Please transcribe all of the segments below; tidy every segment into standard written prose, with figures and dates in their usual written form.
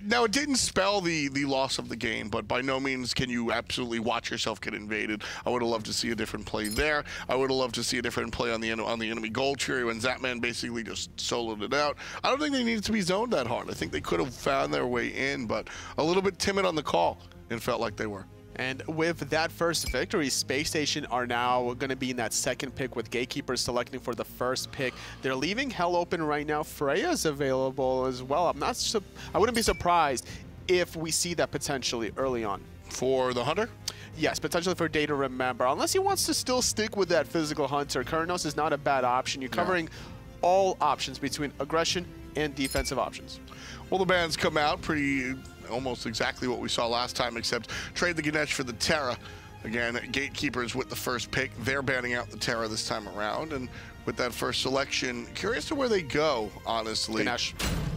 Now, it didn't spell the loss of the game, but by no means can you absolutely watch yourself get invaded. I would have loved to see a different play there. I would have loved to see a different play on the enemy gold tree when Zapman basically just soloed it out. I don't think they needed to be zoned that hard. I think they could have found their way in, but a little bit timid on the call, and felt like they were. And with that first victory, Space Station are now going to be in that second pick with Gatekeepers selecting for the first pick. They're leaving Hell open right now. Freya's available as well. I wouldn't be surprised if we see that potentially early on. For the Hunter? Yes, potentially for Day to Remember. Unless he wants to still stick with that physical Hunter. Kurnos is not a bad option. You're covering all options between aggression and defensive options. Well, the bans come out pretty almost exactly what we saw last time, except trade the Ganesh for the Terra. Again, Gatekeepers with the first pick. They're banning out the Terra this time around, and with that first selection, curious to where they go, honestly. Ganesh.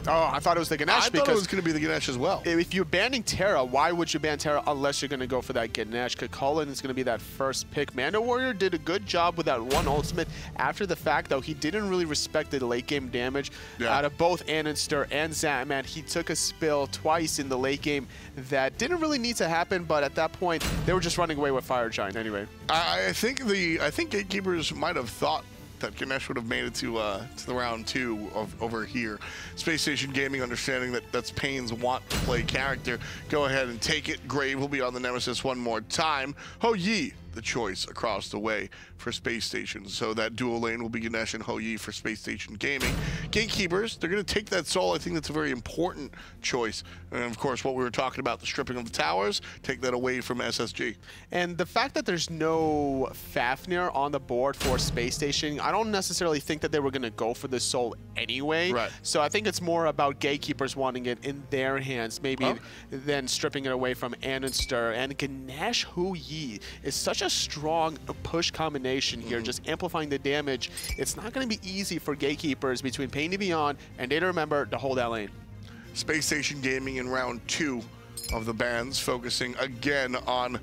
Oh, I thought it was the Ganesh. I thought it was going to be the Ganesh as well. If you're banning Terra, why would you ban Terra unless you're going to go for that Ganesh? Cullen is going to be that first pick. Mando Warrior did a good job with that one ultimate. After the fact, though, he didn't really respect the late game damage out of both Aninster and Zatman. He took a spill twice in the late game that didn't really need to happen, but at that point, they were just running away with Fire Giant anyway. I think Gatekeepers might have thought that Ganesh would have made it to the round 2 over here. Space Station Gaming, understanding that that's Payne's want to play character, go ahead and take it. Grave will be on the Nemesis one more time. Ho Yi, the choice across the way for Space Station. So that dual lane will be Ganesh and Ho Yi for Space Station Gaming. Gatekeepers, they're going to take that soul. I think that's a very important choice. And of course, what we were talking about, the stripping of the towers, take that away from SSG. And the fact that there's no Fafnir on the board for Space Station, I don't necessarily think that they were going to go for the soul anyway. Right. So I think it's more about Gatekeepers wanting it in their hands, maybe then stripping it away from Aninster. And Ganesh Ho Yi is such a strong push combination here, just amplifying the damage. It's not going to be easy for Gatekeepers between Pain to Beyond and Day to Remember to hold that lane. Space Station Gaming in round 2 of the bans, focusing again on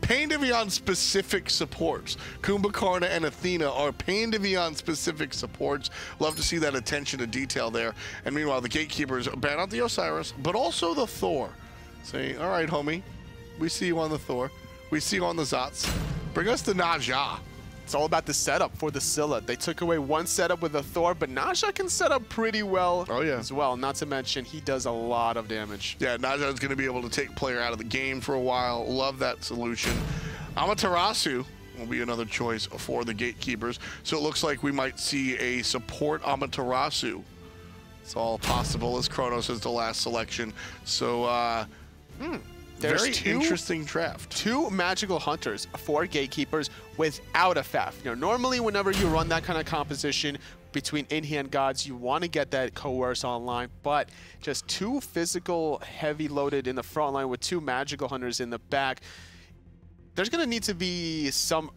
Pain to Beyond specific supports. Kumbhakarna and Athena are Pain to Beyond specific supports. Love to see that attention to detail there. And meanwhile, the Gatekeepers ban out the Osiris, but also the Thor. Saying, all right, homie, we see you on the Thor. We see you on the Zots. Bring us the Naja. It's all about the setup for the Scylla. They took away one setup with the Thor, but Naja can set up pretty well as well. Not to mention, he does a lot of damage. Yeah, Naja is going to be able to take player out of the game for a while. Love that solution. Amaterasu will be another choice for the Gatekeepers. So it looks like we might see a support Amaterasu. It's all possible as Kronos is the last selection. So, very interesting draft. 2 magical hunters for Gatekeepers without a Fafnir. Normally, whenever you run that kind of composition between in-hand gods, you want to get that coerce online, but just 2 physical heavy loaded in the front line with 2 magical hunters in the back. There's going to need to be some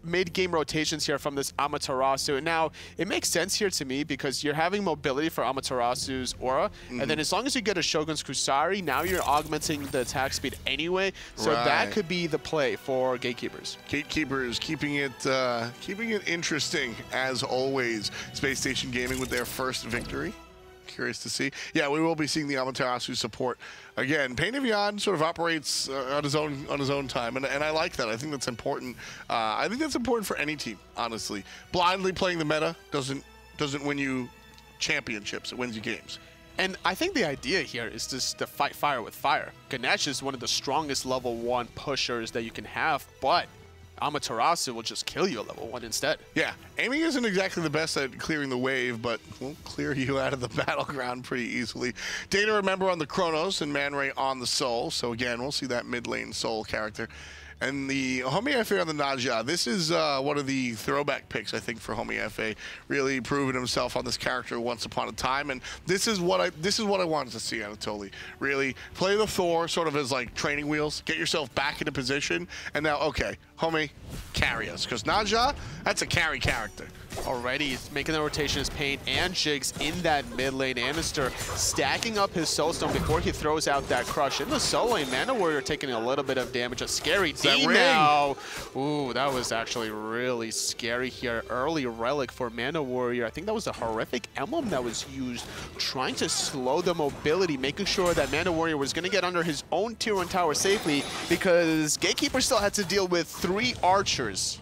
mid-game rotations here from this Amaterasu. Now, it makes sense here to me because you're having mobility for Amaterasu's aura, and then as long as you get a Shogun's Kusari, now you're augmenting the attack speed anyway, so that could be the play for Gatekeepers. Gatekeepers keeping it interesting as always. Space Station Gaming with their first victory. Curious to see. Yeah, we will be seeing the Amaterasu support again. Pain to Beyond sort of operates on his own time, and I like that. I think that's important. I think that's important for any team, honestly. Blindly playing the meta doesn't win you championships. It wins you games. And I think the idea here is just to fight fire with fire. Ganesh is one of the strongest level 1 pushers that you can have, but Amaterasu will just kill you at level 1 instead. Yeah, Amy isn't exactly the best at clearing the wave, but will clear you out of the battleground pretty easily. Day to Remember on the Kronos and Man Ray on the Soul. So again, we'll see that mid lane Soul character. And the Homie FA on the Naja. This is one of the throwback picks, I think, for Homie FA. Really proving himself on this character once upon a time, and this is what I wanted to see Anatoly. Really play the Thor sort of as like training wheels. Get yourself back into position, and now okay, Homie, carry us, because Naja, that's a carry character. Already making the rotation is Pain and Jigs in that mid lane. Anister stacking up his Soulstone before he throws out that Crush. In the solo lane, Mana Warrior taking a little bit of damage. A scary D now. Ooh, that was actually really scary here. Early Relic for Mana Warrior. I think that was a horrific emblem that was used, trying to slow the mobility, making sure that Mana Warrior was going to get under his own tier 1 tower safely, because Gatekeeper still had to deal with 3 archers.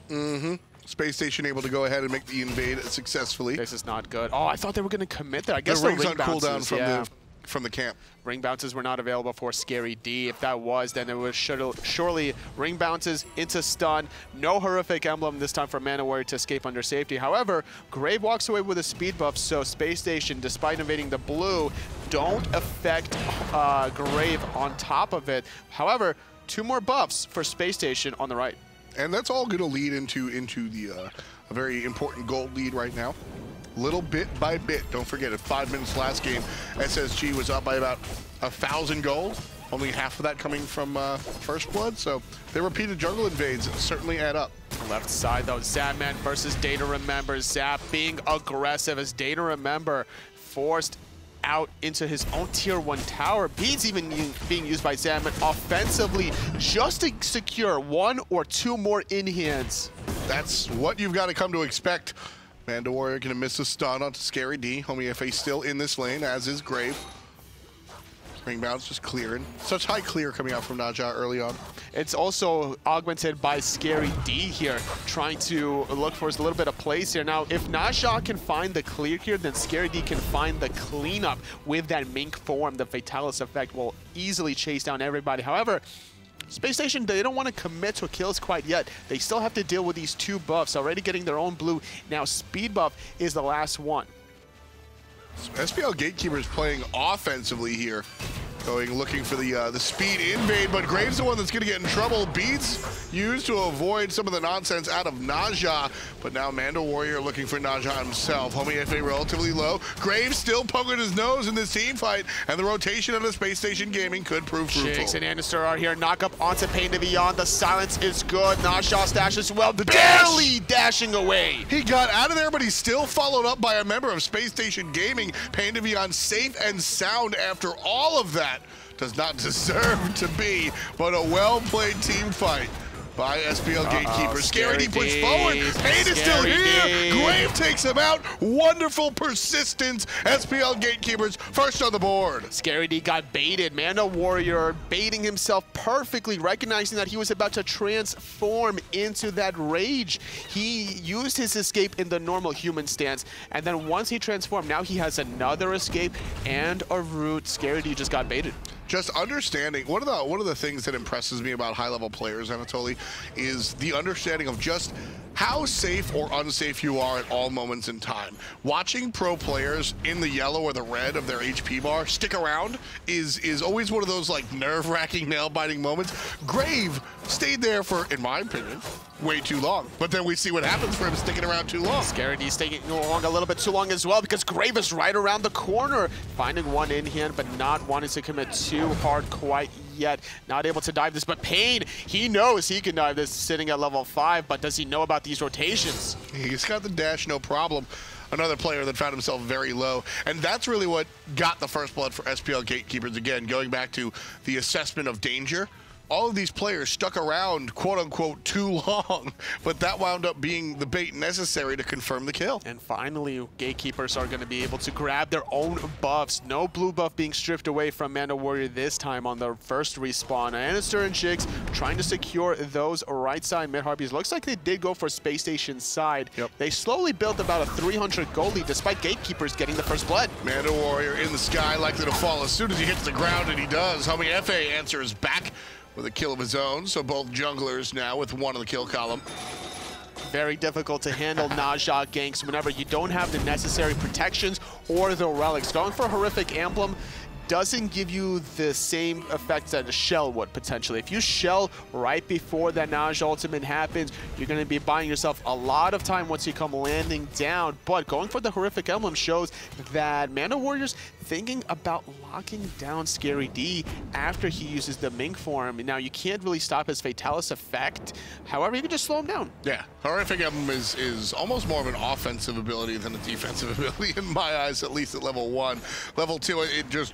Space Station able to go ahead and make the invade successfully. This is not good. Oh, I thought they were going to commit there. I guess the the rings ring on bounces, cooldown from the camp. Ring bounces were not available for Scary D. If that was, then it was surely ring bounces into stun. No horrific emblem this time for Mana Warrior to escape under safety. However, Grave walks away with a speed buff, so Space Station, despite invading the blue, don't affect Grave on top of it. However, 2 more buffs for Space Station on the right. And that's all going to lead into the a very important gold lead right now. Little bit by bit. Don't forget, at 5 minutes last game, SSG was up by about 1,000 gold. Only half of that coming from First Blood. So their repeated jungle invades certainly add up. Left side though, Zapman versus Data Remember. Zap being aggressive as Data Remember forced out into his own tier 1 tower. Beans even being used by Zapman offensively just to secure 1 or 2 more in-hands. That's what you've got to come to expect. Mana Warrior gonna miss a stun onto Scary D. Homie FA still in this lane, as is Grave. Ring bounce just clearing. Such high clear coming out from Naja early on. It's also augmented by Scary D here, trying to look for a little bit of place here. Now, if Naja can find the clear here, then Scary D can find the cleanup with that Mink form. The Fatalis effect will easily chase down everybody. However, Space Station, they don't want to commit to kills quite yet. They still have to deal with these 2 buffs, already getting their own blue. Now, speed buff is the last one. SPL Gatekeeper is playing offensively here. Looking for the speed invade, but Graves the one that's going to get in trouble. Beats used to avoid some of the nonsense out of Naja, but now Mana Warrior looking for Naja himself. Homie FA relatively low. Graves still poking his nose in this team fight, and the rotation on the Space Station Gaming could prove fruitful. Jigs and Anister are here. Knock up onto Pain to Beyond. The silence is good. Naja stash as well, barely dashing away. He got out of there, but he's still followed up by a member of Space Station Gaming. Pain to Beyond safe and sound after all of that. Does not deserve to be, but a well-played team fight by SPL Gatekeeper. Scary D pushed forward. Pain is still here. Grave takes him out. Wonderful persistence. SPL Gatekeepers first on the board. Scary D got baited. Mana Warrior baiting himself perfectly, recognizing that he was about to transform into that rage. He used his escape in the normal human stance, and then once he transformed, now he has another escape and a root. Scary D just got baited. Just understanding, one of the things that impresses me about high-level players, Anatoly, is the understanding of just how safe or unsafe you are at all moments in time. Watching pro players in the yellow or the red of their HP bar stick around is always one of those like nerve-wracking, nail-biting moments. Grave stayed there for, in my opinion, way too long. But then we see what happens for him sticking around too long. Scary D's taking along a little bit too long as well, because Grave is right around the corner, finding one in hand, but not wanting to commit too hard quite yet. Not able to dive this, but Pain, he knows he can dive this sitting at level 5, but does he know about these rotations? He's got the dash, no problem. Another player that found himself very low. And that's really what got the first blood for SPL Gatekeepers. Again, going back to the assessment of danger. All of these players stuck around, quote-unquote, too long, but that wound up being the bait necessary to confirm the kill. And finally, Gatekeepers are going to be able to grab their own buffs. No blue buff being stripped away from Mana Warrior this time on the first respawn. Anister and Jigs trying to secure those right side mid-harpies. Looks like they did go for Space Station's side. Yep. They slowly built about a 300 gold lead, despite Gatekeepers getting the first blood. Mana Warrior in the sky, likely to fall as soon as he hits the ground, and he does. Homie FA answers back with a kill of his own, so both junglers now with one in the kill column. Very difficult to handle Naja ganks whenever you don't have the necessary protections or the relics. Going for a horrific emblem doesn't give you the same effect that a shell would potentially. If you shell right before that Naj ultimate happens, you're going to be buying yourself a lot of time once you come landing down. But going for the Horrific Emblem shows that Mando Warrior's thinking about locking down Scary D after he uses the Mink form. Now, you can't really stop his Fatalis effect. However, you can just slow him down. Yeah, Horrific Emblem is almost more of an offensive ability than a defensive ability in my eyes, at least at level 1. Level 2, it just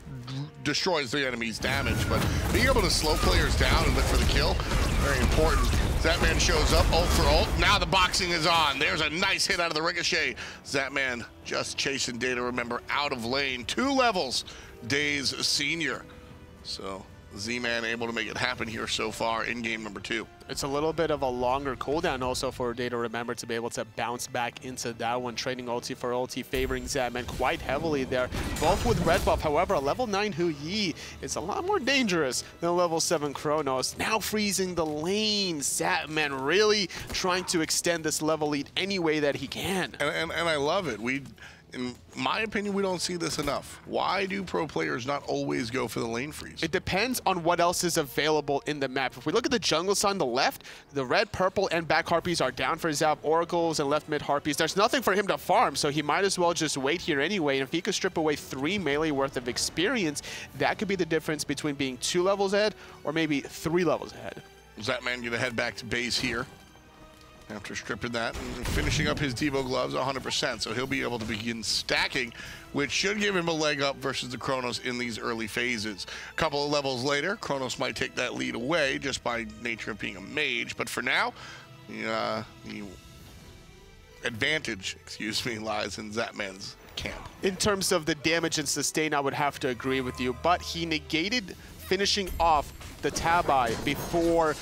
destroys the enemy's damage, but being able to slow players down and look for the kill, very important. Zatman shows up, ult for ult. Now the boxing is on. There's a nice hit out of the ricochet. Zatman just chasing Data, remember, out of lane. 2 levels, Days Senior. So Z-Man able to make it happen here so far in game number 2. It's a little bit of a longer cooldown also for Data Remember to be able to bounce back into that one, trading ulti for ulti, favoring Zatman quite heavily there, both with red buff. However, a level 9 Hu Yi is a lot more dangerous than level 7 Kronos. Now freezing the lane. Zatman really trying to extend this level lead any way that he can. And I love it. In my opinion, we don't see this enough. Why do pro players not always go for the lane freeze? It depends on what else is available in the map. If we look at the jungle side on the left, the red, purple, and back Harpies are down for Zap Oracles and left mid Harpies. There's nothing for him to farm, so he might as well just wait here anyway. And if he could strip away 3 melee worth of experience, that could be the difference between being 2 levels ahead or maybe 3 levels ahead. Zatman gonna head back to base here after stripping that and finishing up his Devo gloves 100%, so he'll be able to begin stacking, which should give him a leg up versus the Kronos in these early phases. A couple of levels later, Kronos might take that lead away just by nature of being a mage, but for now, the advantage, lies in Zatman's camp. In terms of the damage and sustain, I would have to agree with you, but he negated finishing off the Tabai before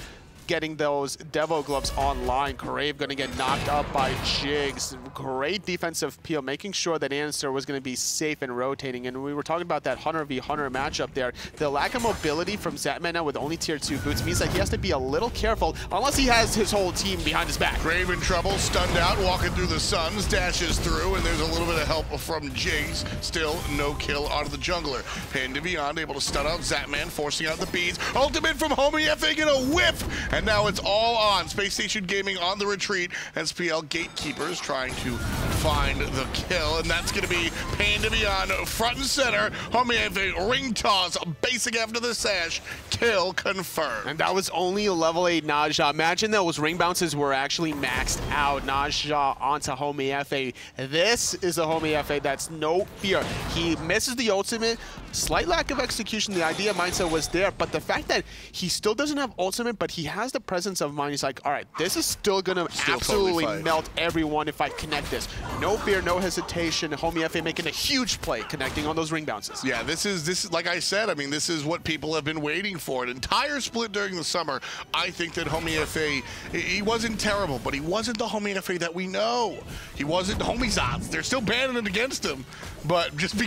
getting those Devo gloves online. Crave going to get knocked up by Jigs. Great defensive peel, making sure that Answer was going to be safe and rotating. And we were talking about that Hunter v Hunter matchup there. The lack of mobility from Zatman now with only tier 2 boots means that he has to be a little careful unless he has his whole team behind his back. Crave in trouble, stunned out, walking through the Suns, dashes through, and there's a little bit of help from Jigs. Still no kill out of the jungler. Pan to Beyond able to stun out Zatman, forcing out the beads. Ultimate from Homie FA, get a whiff! And now it's all on. Space Station Gaming on the retreat. SPL Gatekeepers trying to find the kill, and that's going to be Pain to Beyond front and center. Homie FA ring toss, basic after the sash. Kill confirmed. And that was only a level 8 Naja. Imagine those ring bounces were actually maxed out. Naja onto Homie FA. This is a Homie FA that's no fear. He misses the ultimate. Slight lack of execution. The idea mindset was there, but the fact that he still doesn't have ultimate, but he has the presence of mind. He's like, all right, this is still gonna absolutely totally melt everyone if I connect this. No fear, no hesitation. Homie FA making a huge play, connecting on those ring bounces. Yeah, this is like I said. I mean, this is what people have been waiting for. An entire split during the summer. I think that Homie FA, he wasn't terrible, but he wasn't the Homie FA that we know. He wasn't Homie Zots. They're still banning it against him, but just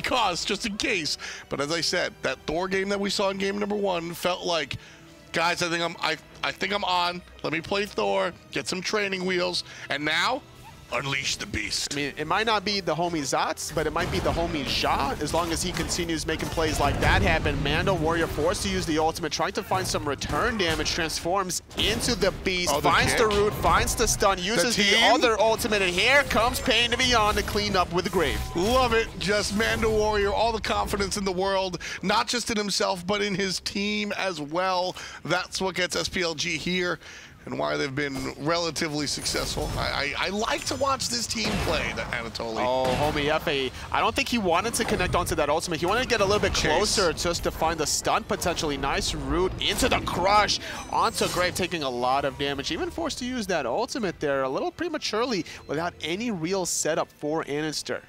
in case. But as I said, that Thor game that we saw in game number 1 felt like, guys, I think I'm on. Let me play Thor, get some training wheels, and now unleash the beast. I mean, it might not be the homie Zots, but it might be the homie Ja, as long as he continues making plays like that happen. Mando Warrior forced to use the ultimate, trying to find some return damage, transforms into the beast, finds the root, finds the stun, uses the other ultimate, and here comes Pain to Beyond to clean up with the Grave. Love it. Just Mando Warrior, all the confidence in the world, not just in himself, but in his team as well. That's what gets SPLG here and why they've been relatively successful. I like to watch this team play, Anatoly. Oh, Homie FA. I don't think he wanted to connect onto that ultimate. He wanted to get a little bit closer just to find the stun potentially. Nice root into the crush. Onto Grave, taking a lot of damage. Even forced to use that ultimate there a little prematurely without any real setup for Annister.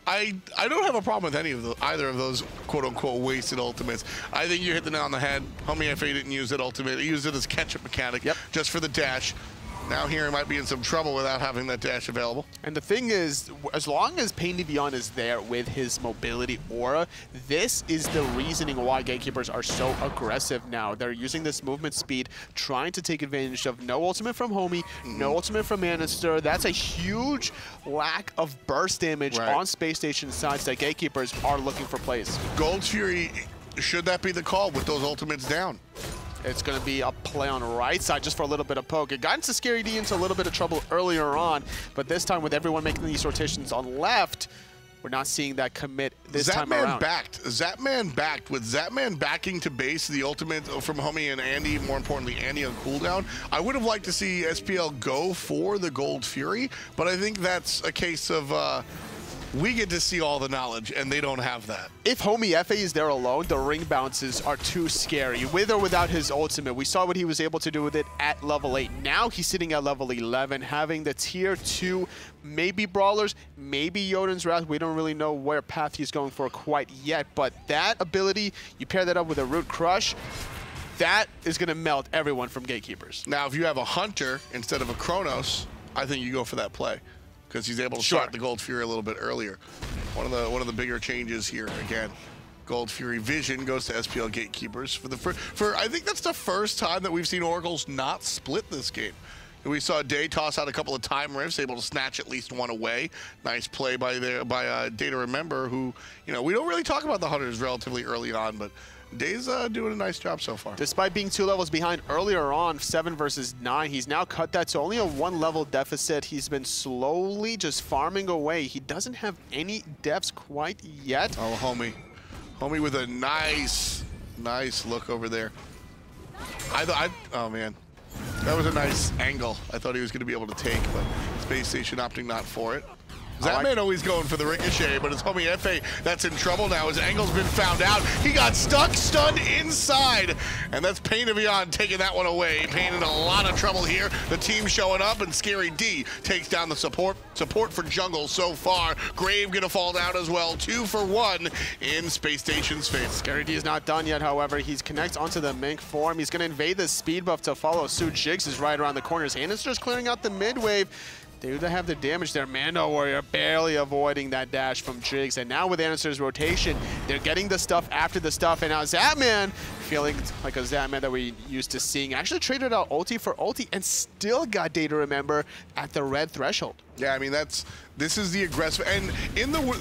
I don't have a problem with either of those quote-unquote wasted ultimates. I think you hit the nail on the head. Homie FA didn't use that ultimate. He used it as catch-up mechanic just for the dash. Now here he might be in some trouble without having that dash available. And the thing is, as long as Pain Devion is there with his mobility aura, this is the reasoning why Gatekeepers are so aggressive now. They're using this movement speed, trying to take advantage of no ultimate from Homie, no ultimate from Anister. That's a huge lack of burst damage on Space Station sides that Gatekeepers are looking for plays. Gold Fury, should that be the call with those ultimates down? It's going to be a play on the right side just for a little bit of poke. It got into Scary D into a little bit of trouble earlier on, but this time with everyone making these rotations on left, we're not seeing that commit this time around. Zapman backed. With Zapman backing to base the ultimate from Homie and Andy, more importantly Andy on cooldown, I would have liked to see SPL go for the Gold Fury, but I think that's a case of we get to see all the knowledge, and they don't have that. If Homie FA is there alone, the ring bounces are too scary. With or without his ultimate, we saw what he was able to do with it at level 8. Now he's sitting at level 11, having the tier 2, maybe Brawlers, maybe Jotun's Wrath. We don't really know where path he's going for quite yet, but that ability, you pair that up with a Root Crush, that is going to melt everyone from Gatekeepers. Now, if you have a Hunter instead of a Kronos, I think you go for that play, because he's able to start the Gold Fury a little bit earlier. One of the bigger changes here again. Gold Fury Vision goes to SPL Gatekeepers for I think that's the first time that we've seen Oracles not split this game. We saw Day toss out a couple of time rifts, able to snatch at least one away. Nice play by Data Remember, who, you know, we don't really talk about the Hunters relatively early on, but Day's doing a nice job so far. Despite being 2 levels behind earlier on, 7 versus 9, he's now cut that to only a 1 level deficit. He's been slowly just farming away. He doesn't have any deaths quite yet. Oh, Homie. Homie with a nice look over there. Oh man, that was a nice angle. I thought he was going to be able to take, but Space Station opting not for it. Zapman always going for the ricochet, but it's Homie FA that's in trouble now. His angle's been found out. He got stunned inside, and that's Pain Devion taking that one away. Pain in a lot of trouble here. The team showing up, and Scary D takes down the support. Support for jungle so far. Grave gonna fall down as well. 2 for 1 in Space Station's favor. Scary D is not done yet, however. He's connects onto the Mink form. He's gonna invade the speed buff to follow suit. Jigs is right around the corners. Anister's clearing out the mid wave. They do have the damage there. Mando Warrior barely avoiding that dash from Jigs. And now with Anister's rotation, they're getting the stuff after the stuff. And now Zapman, feeling like a Zapman that we used to seeing, actually traded out ulti for ulti and still got Data Remember at the red threshold. Yeah, I mean, this is the aggressive, and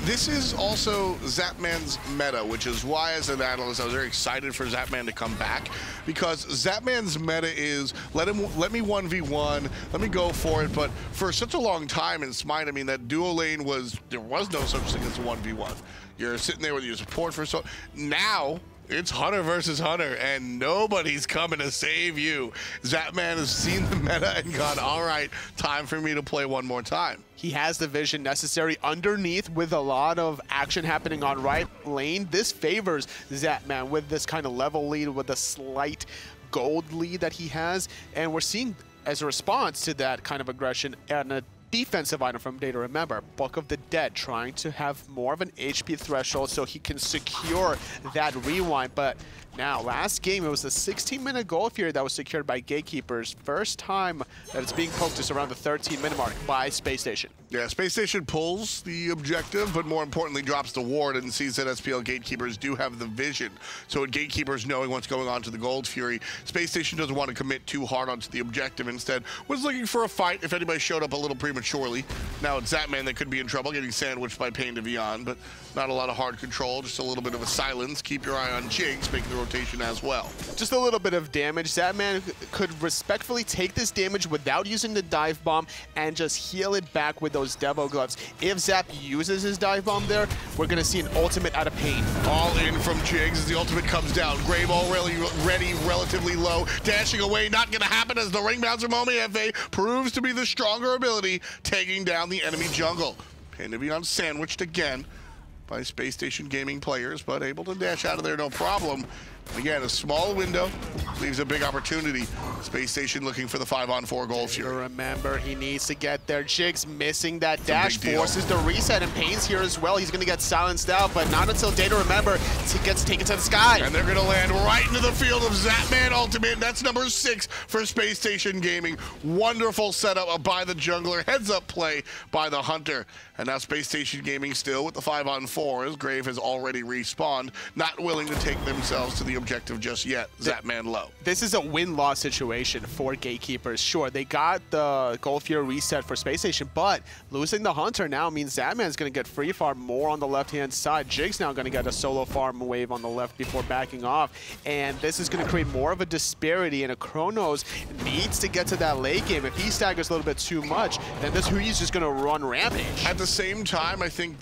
this is also Zapman's meta, which is why as an analyst I was very excited for Zapman to come back, because Zapman's meta is let me 1v1, let me go for it. But for such a long time in SMITE, I mean, that duo lane there was no such thing as a 1v1. You're sitting there with your support for so now. It's Hunter versus Hunter, and nobody's coming to save you. Zapman has seen the meta and gone, all right, time for me to play one more time. He has the vision necessary underneath with a lot of action happening on right lane. This favors Zapman with this kind of level lead, with a slight gold lead that he has. And we're seeing, as a response to that kind of aggression, and a defensive item from Data Remember, Book of the Dead, trying to have more of an HP threshold so he can secure that rewind. But now, last game, it was a 16-minute Gold Fury that was secured by Gatekeepers. First time that it's being poked is around the 13-minute mark by Space Station. Yeah, Space Station pulls the objective, but more importantly drops the ward and sees that SPL Gatekeepers do have the vision. So with Gatekeepers knowing what's going on to the Gold Fury, Space Station doesn't want to commit too hard onto the objective. Instead, was looking for a fight if anybody showed up a little prematurely. Now it's Zapman that could be in trouble, getting sandwiched by Pain Devion, but not a lot of hard control, just a little bit of a silence. Keep your eye on Jigs, making the rotation as well. Just a little bit of damage. Zapman could respectfully take this damage without using the dive bomb and just heal it back with those Devo gloves. If Zap uses his dive bomb there, we're going to see an ultimate out of Pain. All in from Jigs as the ultimate comes down. Grave already ready, relatively low. Dashing away, not going to happen as the ring bouncer Homie FA proves to be the stronger ability, taking down the enemy jungle. Pain Devion sandwiched again by Space Station Gaming players, but able to dash out of there no problem. Again, a small window leaves a big opportunity. Space Station looking for the 5-on-4 goal fury. Remember, he needs to get there. Jig's missing that dash, forces the reset, and Payne's here as well. He's going to get silenced out, but not until Data Remember gets taken to the sky. And they're going to land right into the field of Zapman Ultimate. That's number 6 for Space Station Gaming. Wonderful setup by the jungler. Heads-up play by the hunter. And now Space Station Gaming still with the 5-on-4 as Grave has already respawned, not willing to take themselves to the objective just yet. Zapman low. This is a win-loss situation for Gatekeepers. Sure, they got the Gold Fury reset for Space Station, but losing the Hunter now means Zapman's going to get free farm more on the left-hand side. Jig's now going to get a solo farm wave on the left before backing off, and this is going to create more of a disparity, and a Chronos needs to get to that late game. If he staggers a little bit too much, then this Hui's just going to run rampage. At the same time, I think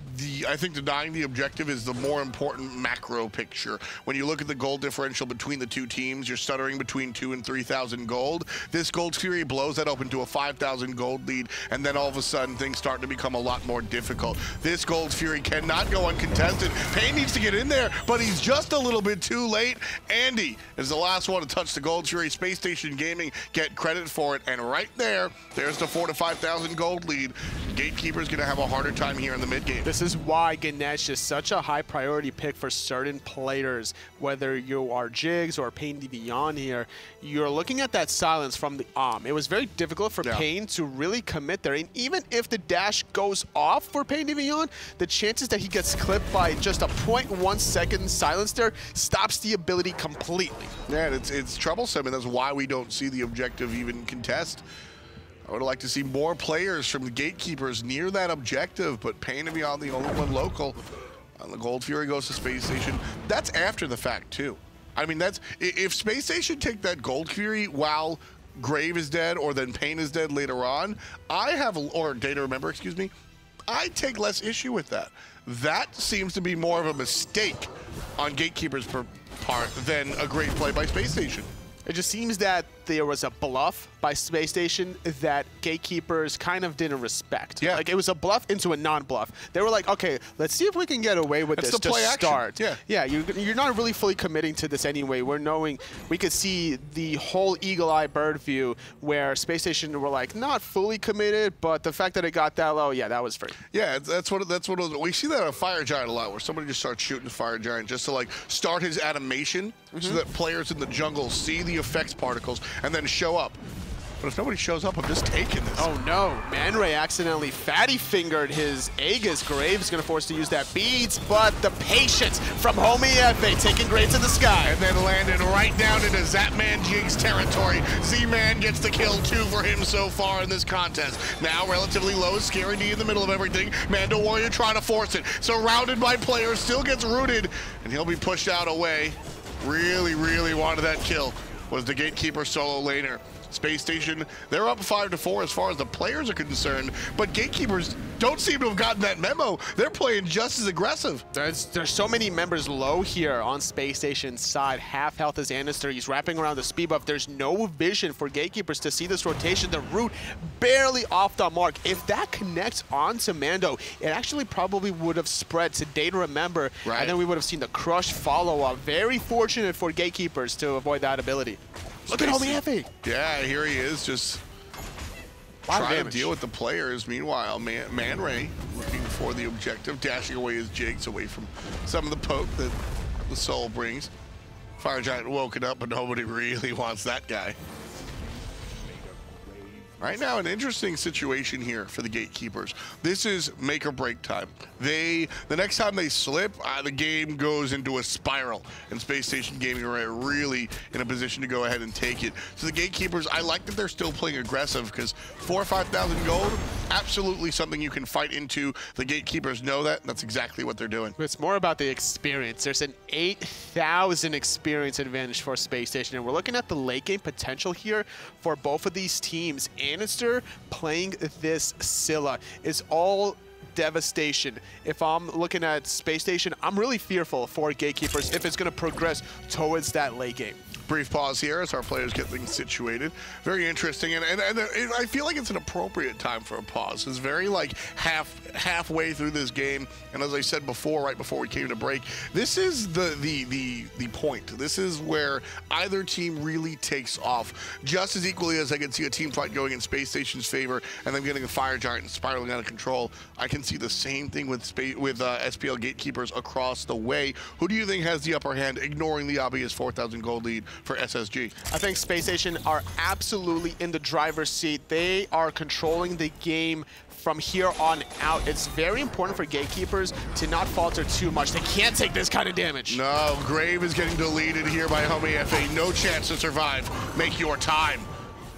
denying the objective is the more important macro picture. When you look at the gold differential between the two teams, you're stuttering between 2,000 and 3,000 gold. This Gold Fury blows that open to a 5,000 gold lead, and then all of a sudden things start to become a lot more difficult. This Gold Fury cannot go uncontested. Payne needs to get in there, but he's just a little bit too late. Andy is the last one to touch the Gold Fury. Space Station Gaming get credit for it, and right there's the 4,000 to 5,000 gold lead. Gatekeeper's gonna have a harder time here in the mid game. This is why Ganesh is such a high priority pick for certain players, whether you are Jigs or Payne Beyond here. You're looking at that silence from the It was very difficult for Payne to really commit there, and even if the dash goes off for Payne Beyond, the chances that he gets clipped by just a 0.1 second silence there stops the ability completely. Yeah, and it's troublesome, and that's why we don't see the objective even contest. I would like to see more players from the Gatekeepers near that objective, but Payne Beyond the only one local. And the Gold Fury goes to Space Station. That's after the fact, too. I mean, that's if Space Station take that Gold Fury while Grave is dead or then Payne is dead later on, or Data Remember, excuse me, I take less issue with that. That seems to be more of a mistake on Gatekeepers' part than a great play by Space Station. It just seems that there was a bluff by Space Station that Gatekeepers kind of didn't respect. Yeah. Like, it was a bluff into a non-bluff. They were like, okay, let's see if we can get away with this to start. Yeah, you're not really fully committing to this anyway. We're knowing we could see the whole eagle-eye bird view where Space Station were like, not fully committed, but the fact that it got that low, yeah, that was free. Yeah, that's what we see that on Fire Giant a lot, where somebody just starts shooting the Fire Giant just to like start his animation so that players in the jungle see the effects particles and then show up. But if nobody shows up, I'm just taking this. Oh no, Man Ray accidentally fatty fingered his Aegis. Graves gonna force to use that beads, but the patience from Homie Efe taking Graves in the sky. And then landing right down into Zapman Jig's territory. Z-Man gets the kill 2 for him so far in this contest. Now relatively low, Scary D in the middle of everything. Mando Warrior trying to force it. Surrounded by players, still gets rooted, and he'll be pushed out away. Really, really wanted that kill. Was the Gatekeeper solo laner. Space Station, they're up 5-4 as far as the players are concerned, but Gatekeepers don't seem to have gotten that memo. They're playing just as aggressive. There's so many members low here on Space Station's side. Half health is Anister. He's wrapping around the speed buff. There's no vision for Gatekeepers to see this rotation. The root barely off the mark. If that connects onto Mando, it actually probably would have spread to Data Remember, and then we would have seen the crush follow-up. Very fortunate for Gatekeepers to avoid that ability. Look at Homie Efe. Yeah, here he is, just trying to deal with the players. Meanwhile, Man Ray looking for the objective, dashing away his jigs away from some of the poke that the soul brings. Fire Giant woken up, but nobody really wants that guy. Right now, an interesting situation here for the Gatekeepers. This is make or break time. The next time they slip, the game goes into a spiral, and Space Station Gaming are really in a position to go ahead and take it. So the Gatekeepers, I like that they're still playing aggressive, because 4,000 or 5,000 gold, absolutely something you can fight into. The Gatekeepers know that, and that's exactly what they're doing. It's more about the experience. There's an 8,000 experience advantage for Space Station, and we're looking at the late game potential here for both of these teams. Anister playing this Scylla is all devastation. If I'm looking at Space Station, I'm really fearful for Gatekeepers if it's going to progress towards that late game. Brief pause here as our players get things situated. Very interesting, and I feel like it's an appropriate time for a pause. It's very like halfway through this game, and as I said before, right before we came to break, this is the point. This is where either team really takes off. Just as equally as I can see a team fight going in Space Station's favor and them getting a Fire Giant and spiraling out of control, I can see the same thing with SPL Gatekeepers across the way. Who do you think has the upper hand, ignoring the obvious 4,000 gold lead for SSG? I think Space Station are absolutely in the driver's seat. They are controlling the game from here on out. It's very important for Gatekeepers to not falter too much. They can't take this kind of damage. No, Grave is getting deleted here by Homie FA. No chance to survive. Make your time.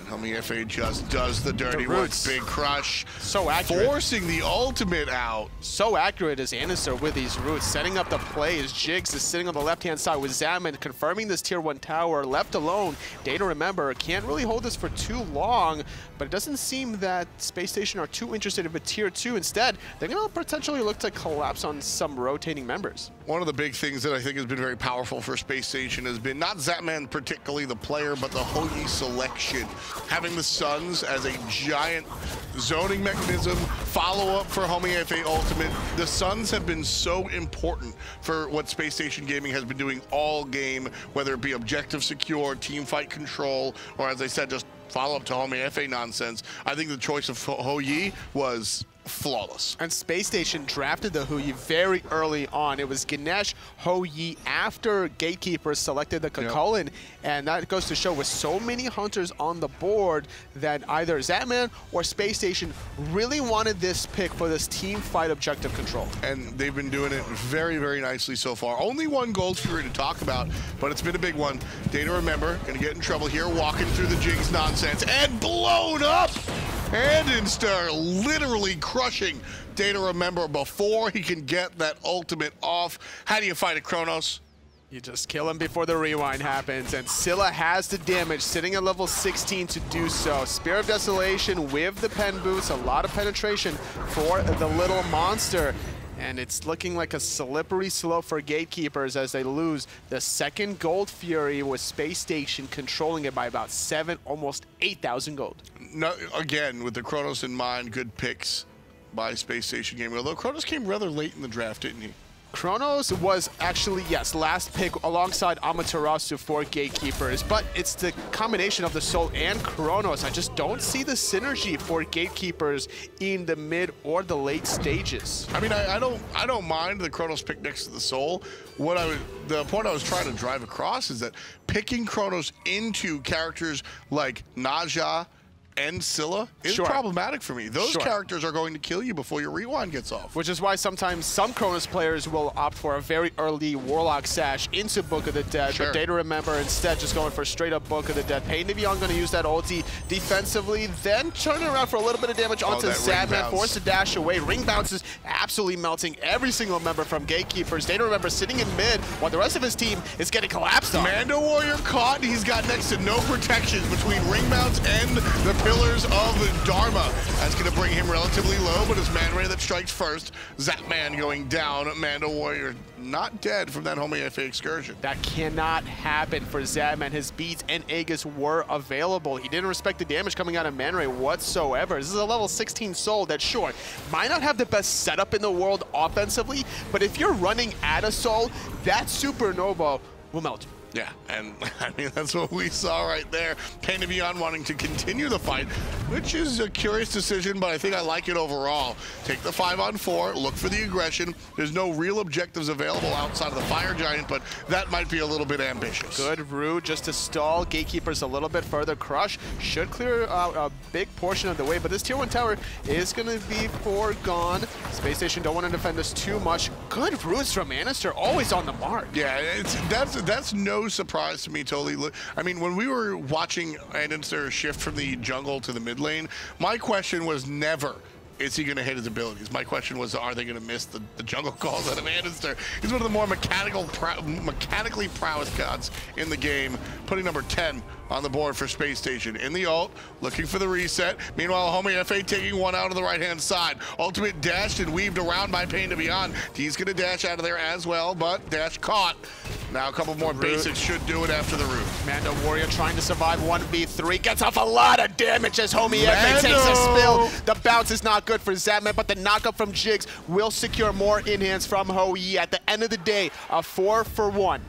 Homie FA just does the dirty work. Big crush. So accurate. Forcing the ultimate out. So accurate is Anister with these roots. Setting up the play as Jigs is sitting on the left-hand side with Zaman, confirming this tier 1 tower. Left alone. Data, remember, can't really hold this for too long, but it doesn't seem that Space Station are too interested in a tier 2. Instead, they're going to potentially look to collapse on some rotating members. One of the big things that I think has been very powerful for Space Station has been not Zatman particularly the player, but the Hoyi selection. Having the Suns as a giant zoning mechanism, follow-up for Homie FA Ultimate. The Suns have been so important for what Space Station Gaming has been doing all game, whether it be objective secure, team fight control, or as I said, just follow-up to Homie FA nonsense. I think the choice of Hoyi was flawless. And Space Station drafted the Huyi very early on. It was Ganesh, Hoyi after Gatekeepers selected the Kakulin, and that goes to show with so many hunters on the board that either Zatman or Space Station really wanted this pick for this team fight objective control. And they've been doing it very, very nicely so far. Only one gold fury to talk about, but it's been a big one. Data, remember, gonna get in trouble here, walking through the Jigs nonsense, and blown up! Anister literally crushing Data, remember, before he can get that ultimate off. How do you fight it, Kronos? You just kill him before the rewind happens, and Scylla has the damage, sitting at level 16 to do so. Spear of Desolation with the pen boots, a lot of penetration for the little monster. And it's looking like a slippery slope for Gatekeepers as they lose the second Gold Fury, with Space Station controlling it by about 7, almost 8,000 gold. No, again, with the Kronos in mind, good picks by Space Station Gaming. Although Kronos came rather late in the draft, didn't he? Kronos was actually, yes, last pick alongside Amaterasu for Gatekeepers, but it's the combination of the Soul and Kronos. I just don't see the synergy for Gatekeepers in the mid or the late stages. I mean, I don't mind the Kronos pick next to the Soul. The point I was trying to drive across is that picking Kronos into characters like Naja and Scylla is problematic for me. Those characters are going to kill you before your rewind gets off. Which is why sometimes some Kronos players will opt for a very early Warlock Sash into Book of the Dead, but Data, remember, instead just going for straight up Book of the Dead. Pain Nivion going to use that ulti defensively, then turn it around for a little bit of damage onto Zadman, forced to dash away. Ring bounce is absolutely melting every single member from Gatekeepers. Data, remember, sitting in mid while the rest of his team is getting collapsed on. Mando Warrior caught. He's got next to no protections between ring bounce and the Pillars of Dharma. That's going to bring him relatively low, but it's Man Ray that strikes first. Zapman going down. Mando Warrior not dead from that Homie FA excursion. That cannot happen for Zadman. His beats and Aegis were available. He didn't respect the damage coming out of Man Ray whatsoever. This is a level 16 Soul that, sure, might not have the best setup in the world offensively, but if you're running at a Soul, that Supernova will melt you. Yeah, and I mean, that's what we saw right there. Pain Nivion wanting to continue the fight, which is a curious decision, but I think I like it overall. Take the 5-on-4, look for the aggression. There's no real objectives available outside of the Fire Giant, but that might be a little bit ambitious. Good route just to stall Gatekeepers a little bit further. Crush should clear out a big portion of the way, but this tier 1 tower is going to be foregone. Space Station don't want to defend this too much. Good routes from Anister, always on the mark. Yeah, that's no surprise to me, totally. I mean, when we were watching Anister shift from the jungle to the mid lane, my question was never, is he going to hit his abilities? My question was, are they going to miss the jungle calls out of Anister? He's one of the more mechanically prowess gods in the game, putting number 10 on the board for Space Station. In the ult, looking for the reset. Meanwhile, Homie FA taking one out on the right-hand side. Ultimate dashed and weaved around by Pain to Beyond. He's going to dash out of there as well, but dash caught. Now a couple more basics should do it after the root. Mando Warrior trying to survive 1v3. Gets off a lot of damage as Homie FA takes a spill. The bounce is not good for Zapman, but the knockup from Jigs will secure more in-hands from Hou-Yi. At the end of the day, a 4-for-1.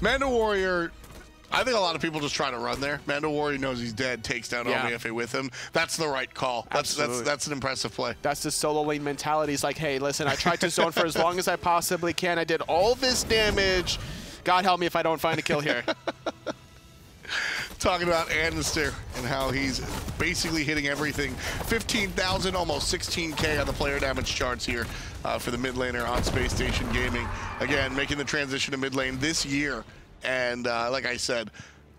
Mando Warrior, I think a lot of people just try to run there. Mando Warrior knows he's dead, takes down Homie FA with him. That's the right call. That's an impressive play. That's the solo lane mentality. He's like, hey, listen, I tried to zone for as long as I possibly can. I did all this damage. God help me if I don't find a kill here. Talking about Anister and how he's basically hitting everything. 15,000, almost 16K on the player damage charts here for the mid laner on Space Station Gaming. Again, making the transition to mid lane this year. And like I said,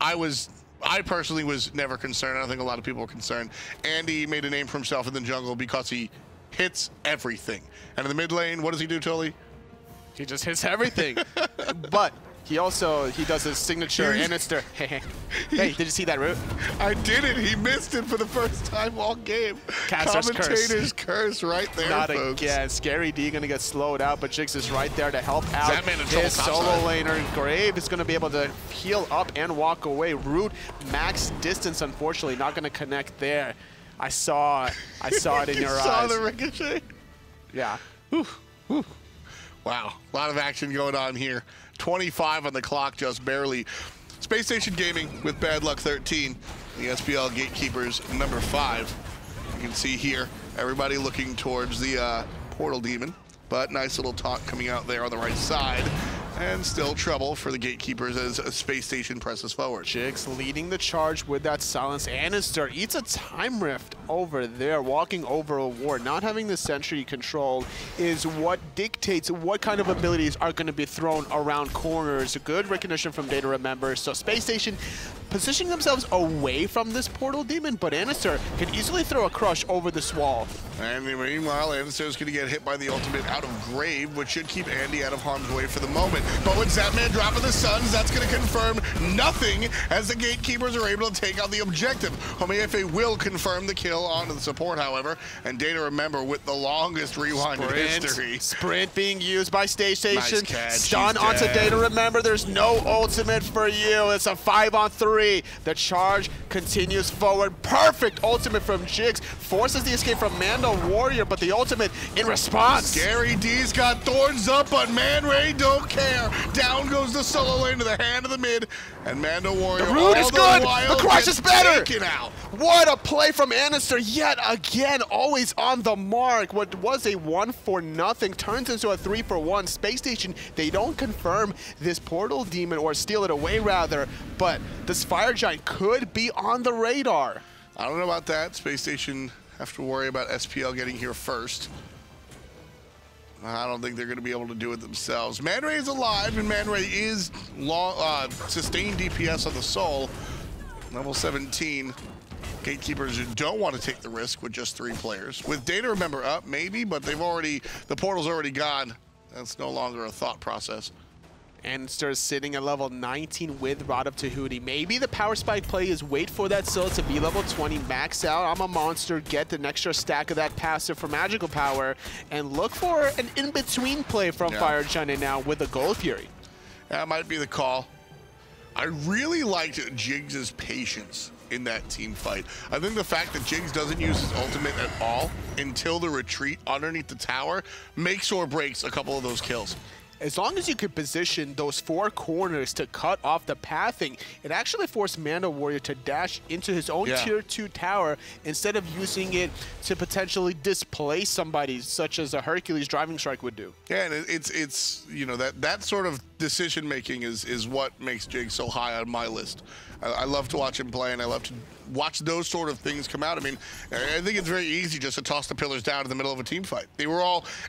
I personally was never concerned. I don't think a lot of people were concerned. Andy made a name for himself in the jungle because he hits everything. And in the mid lane, what does he do, Tully? He just hits everything. But he does his signature Anister. Hey, did you see that root? I did it. He missed it for the first time all game. Caster's Commentator's curse right there, Not folks. again. Scary D gonna get slowed out, but Jigs is right there to help out. Zapman in trouble His solo laner Grave is gonna be able to heal up and walk away. Root max distance, unfortunately, not gonna connect there. I saw it in your eyes. Saw the ricochet. Yeah. Whew. Whew. Wow, a lot of action going on here. 25 on the clock, just barely. Space Station Gaming with Bad Luck 13. The SPL Gatekeepers number 5. You can see here, everybody looking towards the Portal Demon. But nice little talk coming out there on the right side. And still trouble for the Gatekeepers as Space Station presses forward. Jigs leading the charge with that silence. Anister eats a time rift over there, walking over a ward. Not having the sentry control is what dictates what kind of abilities are going to be thrown around corners. Good recognition from Data Remember. So Space Station positioning themselves away from this Portal Demon, but Anister can easily throw a crush over this wall. And meanwhile, Anister is going to get hit by the ultimate out of Grave, which should keep Andy out of harm's way for the moment. But with Zapman dropping the Suns, that's going to confirm nothing as the Gatekeepers are able to take out the objective. Homie FA will confirm the kill onto the support, however, and Data Remember with the longest rewind in history. Sprint being used by Space Station. Nice catch. Stun onto Data Remember. There's no ultimate for you. It's a 5-on-3. The charge continues forward. Perfect ultimate from Jigs. Forces the escape from Mando Warrior, but the ultimate in response. Scary D's got thorns up, but Man Ray don't care. Down goes the solo lane to the hand of the mid, and Mando Warrior. The root is good. The crush is better. Out. What a play from Anister yet again, always on the mark. What was a 1-for-0 turns into a 3-for-1. Space Station, they don't confirm this Portal Demon, or steal it away rather, but this Fire Giant could be on the radar. I don't know about that. Space Station have to worry about SPL getting here first. I don't think they're going to be able to do it themselves. Man Ray is alive, and Man Ray is sustained DPS on the Soul. Level 17. Gatekeepers don't want to take the risk with just 3 players. With Data Remember up, maybe, but the portal's already gone. That's no longer a thought process. Anister is sitting at level 19 with Rod of Tahuti. Maybe the power spike play is wait for that Syl to be level 20, max out. I'm a monster, get an extra stack of that passive for magical power, and look for an in-between play from Fire Giant now with a Gold Fury. That might be the call. I really liked Jigs' patience in that team fight. I think the fact that Jigs doesn't use his ultimate at all until the retreat underneath the tower makes or breaks a couple of those kills. As long as you could position those 4 corners to cut off the pathing, it actually forced Mando Warrior to dash into his own tier 2 tower instead of using it to potentially displace somebody such as a Hercules driving strike would do. Yeah, and it's you know, that sort of decision making is what makes Jigs so high on my list. I love to watch him play, and I love to watch those sort of things come out. I mean, I think it's very easy just to toss the pillars down in the middle of a team fight.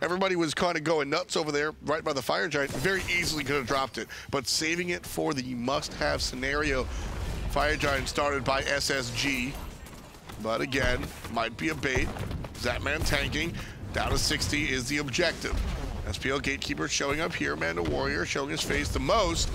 Everybody was kind of going nuts over there right by the Fire Giant. Very easily could have dropped it, but saving it for the must-have scenario. Fire Giant started by SSG, but again, might be a bait. Zatman tanking. Down to 60 is the objective. SPL Gatekeeper showing up here. Mando Warrior showing his face the most,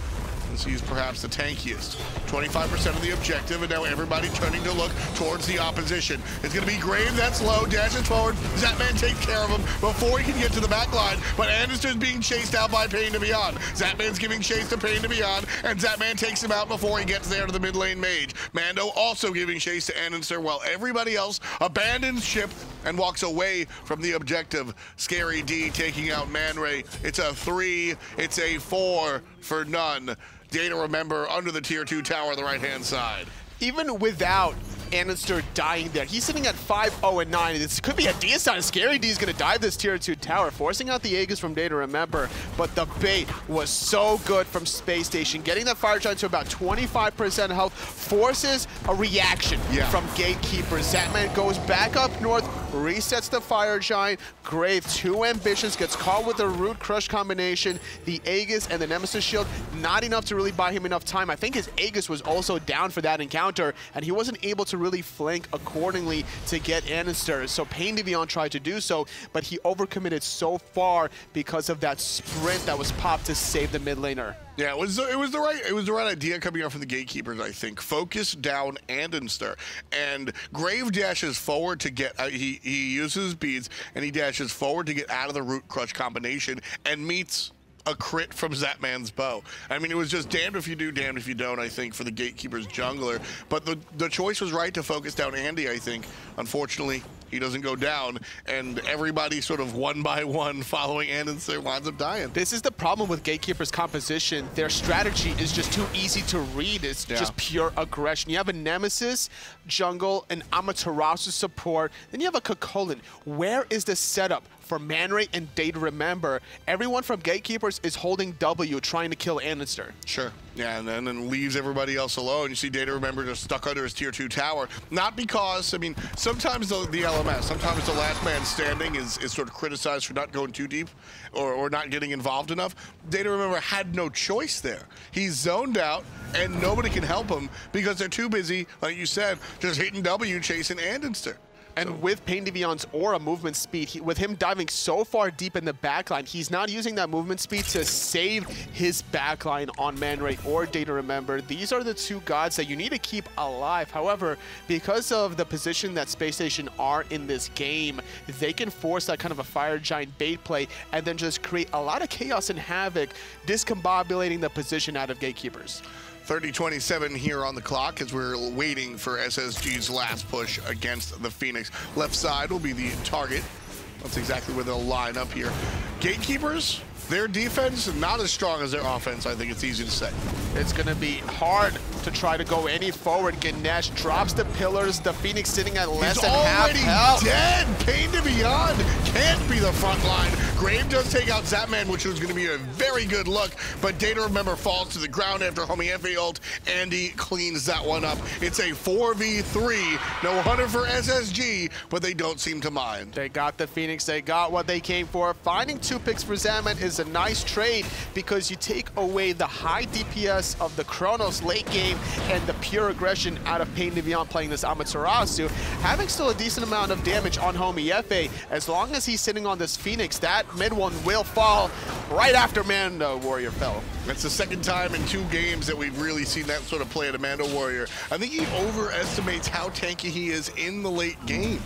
since he's perhaps the tankiest. 25% of the objective, and now everybody turning to look towards the opposition. It's going to be Grave, that's low, dashes forward. Zatman takes care of him before he can get to the back line, but Anderson's being chased out by Pain to Beyond. Zatman's giving chase to Pain to Beyond, and Zatman takes him out before he gets there to the mid lane mage. Mando also giving chase to Anderson, while everybody else abandons ship and walks away from the objective. Scary D taking out Man Ray. It's a 3, it's a 4 for none. Data Remember under the tier 2 tower on the right-hand side. Even without Annister dying there, he's sitting at 5-0-9. This could be a D sign. Scary D is going to dive this tier 2 tower, forcing out the Aegis from Data Remember. But the bait was so good from Space Station. Getting that Fire Giant to about 25% health forces a reaction from Gatekeeper. Zatman goes back up north, resets the Fire Giant. Grave, 2 ambitions, gets caught with the Root Crush combination. The Aegis and the Nemesis Shield, not enough to really buy him enough time. I think his Aegis was also down for that encounter, and he wasn't able to really flank accordingly to get Annister. So Pain to Beyond tried to do so, but he overcommitted so far because of that sprint that was popped to save the mid laner. Yeah, it was the right idea coming out from the Gatekeepers, I think. Focus down Annister, and Grave dashes forward to get he uses his beads and he dashes forward to get out of the Root Crush combination and meets a crit from Zatman's bow. I mean, it was just damned if you do, damned if you don't, I think, for the Gatekeeper's jungler. But the choice was right to focus down Andy, I think. Unfortunately, he doesn't go down, and everybody sort of one by one following Anderson winds up dying. This is the problem with Gatekeeper's composition. Their strategy is just too easy to read. It's just pure aggression. You have a Nemesis jungle, an Amaterasu support, then you have a Kokolin. Where is the setup for Man Ray and Data Remember? Everyone from Gatekeepers is holding W, trying to kill Annister. Sure. Yeah, and then leaves everybody else alone. You see Data Remember just stuck under his tier 2 tower. Not because, I mean, sometimes the LMS, sometimes the last man standing is sort of criticized for not going too deep or not getting involved enough. Data Remember had no choice there. He's zoned out, and nobody can help him because they're too busy, like you said, just hitting W chasing Andister. And with Pain to Beyond's aura movement speed, with him diving so far deep in the backline, he's not using that movement speed to save his backline on Man Ray or Data Remember. These are the 2 gods that you need to keep alive. However, because of the position that Space Station are in this game, they can force that kind of a Fire Giant bait play and then just create a lot of chaos and havoc, discombobulating the position out of Gatekeepers. 30-27 here on the clock as we're waiting for SSG's last push against the Phoenix. Left side will be the target. That's exactly where they'll line up here. Gatekeepers, their defense, not as strong as their offense, I think it's easy to say. It's going to be hard to try to go any forward. Ganesh drops the pillars. The Phoenix sitting at less than half health. He's already dead. Pain to Beyond can't be the front line. Grave does take out Zatman, which was going to be a very good look, but Data Remember falls to the ground after Homie Efe ult. Andy cleans that one up. It's a 4v3. No hunter for SSG, but they don't seem to mind. They got the Phoenix. They got what they came for. Finding 2 picks for Zatman is a nice trade because you take away the high DPS of the Chronos late game and the pure aggression out of Pain to Beyond playing this Amaterasu, having still a decent amount of damage on Homie Efe. As long as he's sitting on this Phoenix, that mid one will fall right after Mando Warrior fell. That's the second time in 2 games that we've really seen that sort of play at Mando Warrior. I think he overestimates how tanky he is in the late game.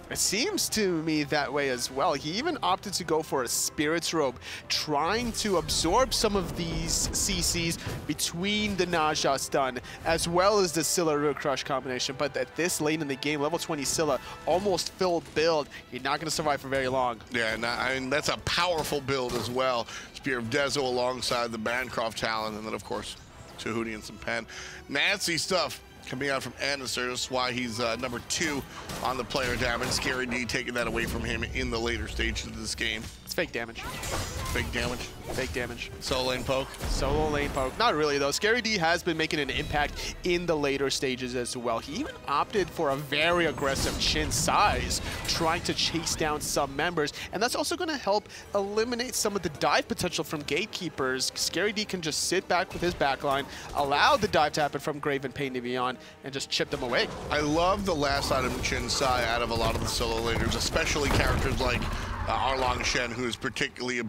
It seems to me that way as well. He even opted to go for a Spirit's Robe, trying to absorb some of these CCs between the Naja stun, as well as the Scylla Root Crush combination. But at this late in the game, level 20 Scylla, almost filled build, you're not going to survive for very long. Yeah, and I mean, that's a powerful build as well. Spear of Dezo alongside the Bancroft talent, and then, of course, Tahuti and some pen. Nasty stuff coming out from Anderson. That's why he's number 2 on the player damage. Scary D taking that away from him in the later stages of this game. It's fake damage. Fake damage? Fake damage. Solo lane poke? Solo lane poke. Not really, though. Scary D has been making an impact in the later stages as well. He even opted for a very aggressive chin size, trying to chase down some members, and that's also going to help eliminate some of the dive potential from Gatekeepers. Scary D can just sit back with his backline, allow the dive to happen from Grave and Pain to Beyond, on and just chip them away. I love the last item Chinsai out of a lot of the solo laners, especially characters like Arlong Shen, who is particularly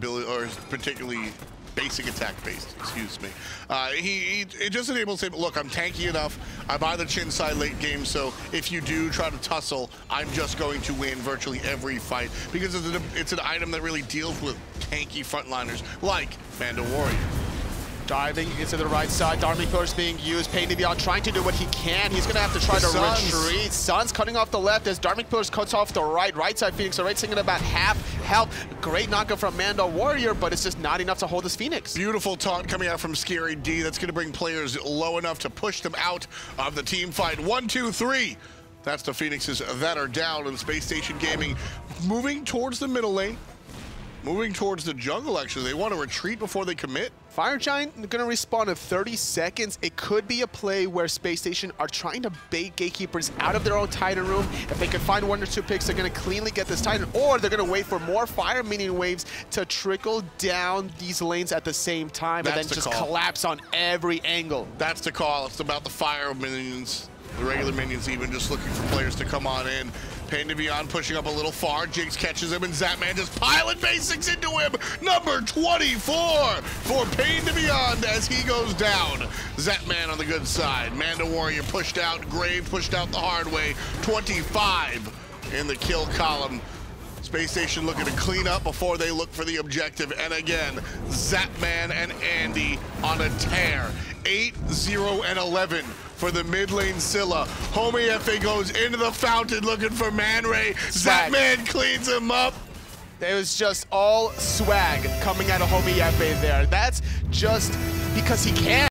basic attack based, excuse me. It just enables him, look, I'm tanky enough, I buy the Chinsai late game, so if you do try to tussle, I'm just going to win virtually every fight, because it's an item that really deals with tanky frontliners like Manda Warrior. Diving into the right side, Dharmic Pillar's being used. Pain to Beyond trying to do what he can. He's gonna have to try to retreat. Sun's cutting off the left as Dharmic Pillars cuts off the right. Right side Phoenix, the right singing about half health. Great knockup from Manda Warrior, but it's just not enough to hold this Phoenix. Beautiful taunt coming out from Scary D. That's gonna bring players low enough to push them out of the team fight. 1, 2, 3. That's the Phoenixes that are down, and Space Station Gaming moving towards the middle lane. Moving towards the jungle, actually. They want to retreat before they commit. Fire Giant gonna respawn in 30 seconds. It could be a play where Space Station are trying to bait Gatekeepers out of their own Titan room. If they can find 1 or 2 picks, they're gonna cleanly get this Titan, or they're gonna wait for more Fire minion waves to trickle down these lanes at the same time, and then just collapse on every angle. That's the call. It's about the Fire minions, the regular minions even, just looking for players to come on in. Pain to Beyond pushing up a little far. Jigs catches him, and Zapman just piling basics into him. Number 24 for Pain to Beyond as he goes down. Zapman on the good side. Manda Warrior pushed out. Grave pushed out the hard way. 25 in the kill column. Space Station looking to clean up before they look for the objective. And again, Zapman and Andy on a tear. 8-0 and 11 for the mid lane Scylla. Homie Efe goes into the fountain looking for Man Ray. Zapman cleans him up. It was just all swag coming out of Homie Efe there. That's just because he can.